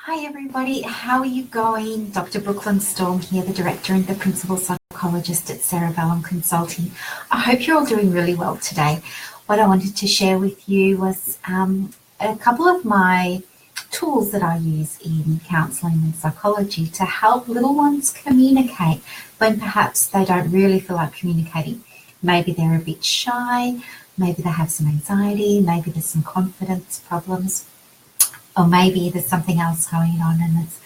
Hi everybody, how are you going? Dr. Brooklyn Storm here, the Director and the Principal Psychologist at Cerebellum Consulting. I hope you're all doing really well today. What I wanted to share with you was a couple of my tools that I use in counselling and psychology to help little ones communicate when perhaps they don't really feel like communicating. Maybe they're a bit shy, maybe they have some anxiety, maybe there's some confidence problems. Or maybe there's something else going on and it's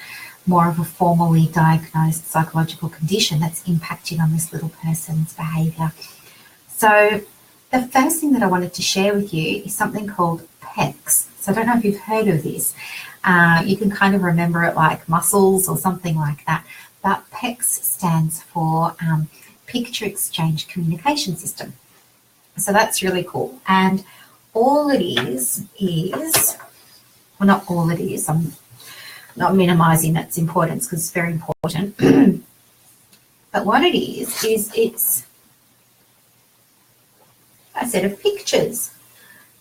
more of a formally diagnosed psychological condition that's impacting on this little person's behaviour. So the first thing that I wanted to share with you is something called PECS. So I don't know if you've heard of this. You can kind of remember it like muscles or something like that. But PECS stands for Picture Exchange Communication System. So that's really cool. And all it is well, not all it is, I'm not minimising its importance because it's very important. But what it is it's a set of pictures.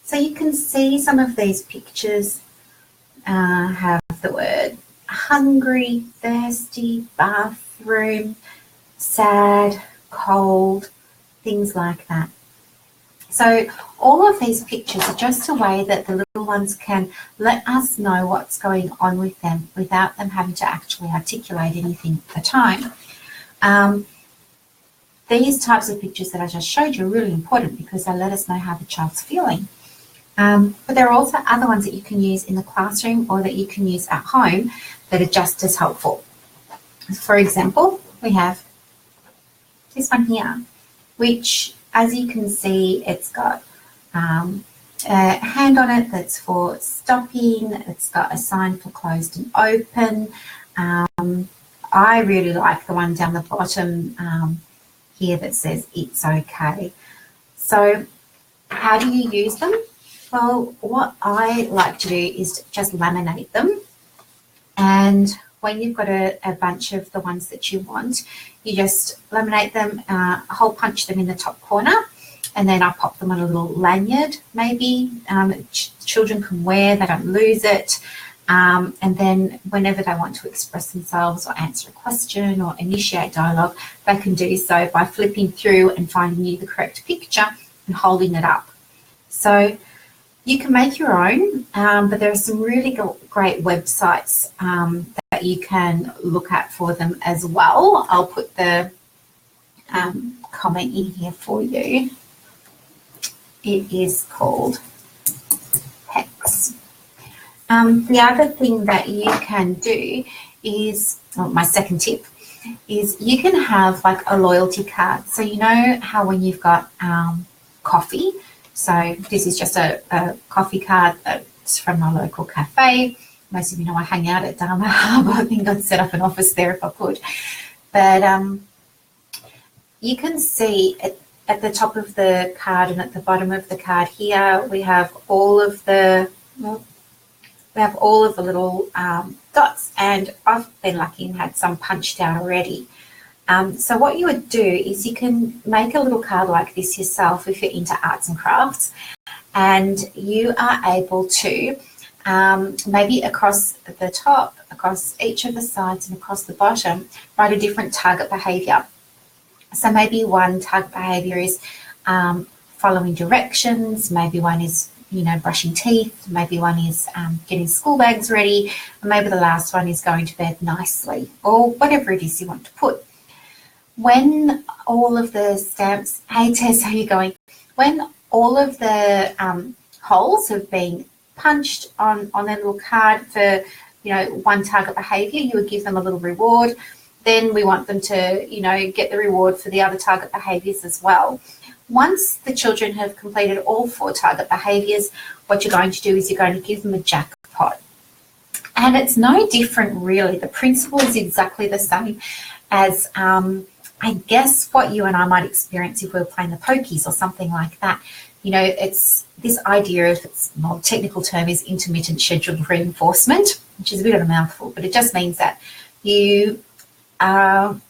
So you can see some of these pictures have the word hungry, thirsty, bathroom, sad, cold, things like that. So all of these pictures are just a way that the little ones can let us know what's going on with them without them having to actually articulate anything at the time. These types of pictures that I just showed you are really important because they let us know how the child's feeling. But there are also other ones that you can use in the classroom or that you can use at home that are just as helpful. For example, we have this one here, which, as you can see, it's got a hand on it that's for stopping. It's got a sign for closed and open. I really like the one down the bottom here that says it's okay. So how do you use them? Well, what I like to do is just laminate them. And when you've got a bunch of the ones that you want, you just laminate them, hole punch them in the top corner, and then I pop them on a little lanyard maybe. Children can wear, they don't lose it. And then whenever they want to express themselves or answer a question or initiate dialogue, they can do so by flipping through and finding you the correct picture and holding it up. So you can make your own, but there are some really great websites that you can look at for them as well. I'll put the comment in here for you. It is called PECS. The other thing that you can do is, my second tip, is you can have like a loyalty card. So you know how when you've got coffee, so this is just a coffee card that's from my local cafe. Most of you know I hang out at Dharma Harbour. I think I'd set up an office there if I could. But you can see at the top of the card and at the bottom of the card here, we have all of the little dots, and I've been lucky and had some punched out already. So what you would do is you can make a little card like this yourself if you're into arts and crafts, and you are able to maybe across the top, across each of the sides and across the bottom, write a different target behaviour. So maybe one target behaviour is following directions, maybe one is brushing teeth, maybe one is getting school bags ready, and maybe the last one is going to bed nicely, or whatever it is you want to put. When all of the stamps, hey Tess, how are you going? When all of the holes have been punched on a little card for one target behaviour, you would give them a little reward. Then we want them to get the reward for the other target behaviours as well. Once the children have completed all 4 target behaviours, what you're going to do is you're going to give them a jackpot. And it's no different really. The principle is exactly the same as I guess what you and I might experience if we were playing the pokies or something like that. It's this idea of, its more technical term is intermittent scheduled reinforcement, which is a bit of a mouthful, but it just means that you are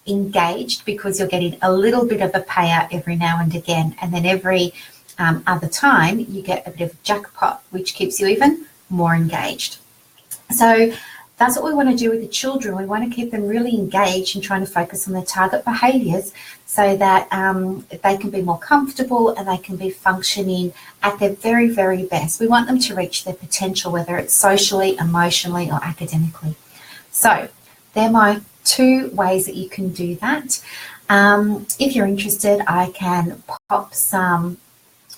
engaged because you're getting a little bit of a payout every now and again, and then every other time you get a bit of a jackpot, which keeps you even more engaged. So that's what we want to do with the children. We want to keep them really engaged and trying to focus on their target behaviours so that they can be more comfortable and they can be functioning at their very, very best. We want them to reach their potential, whether it's socially, emotionally or academically. So they're my 2 ways that you can do that. If you're interested, I can pop some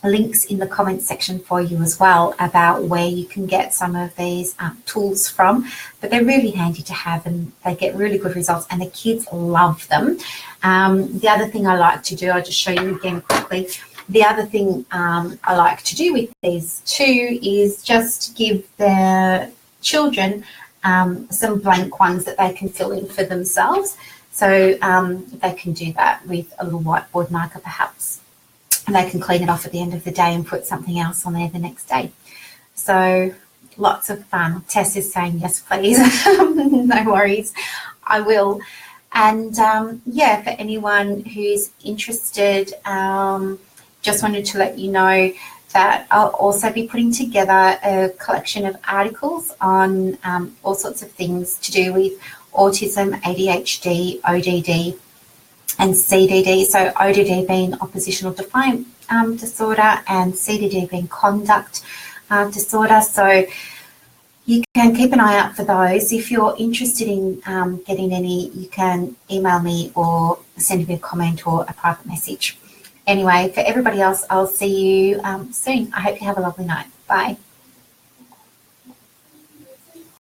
links in the comments section for you as well about where you can get some of these tools from, but they're really handy to have and they get really good results and the kids love them. The other thing I like to do, I'll just show you again quickly. The other thing I like to do with these 2 is just give the children some blank ones that they can fill in for themselves. So they can do that with a little whiteboard marker perhaps, and they can clean it off at the end of the day and put something else on there the next day. So lots of fun. Tess is saying yes, please. No worries, I will. And yeah, for anyone who's interested, just wanted to let you know that I'll also be putting together a collection of articles on all sorts of things to do with autism, ADHD, ODD and CDD. So ODD being oppositional defiant disorder and CDD being conduct disorder. So you can keep an eye out for those. If you're interested in getting any, you can email me or send me a comment or a private message. Anyway, for everybody else, I'll see you soon. I hope you have a lovely night. Bye.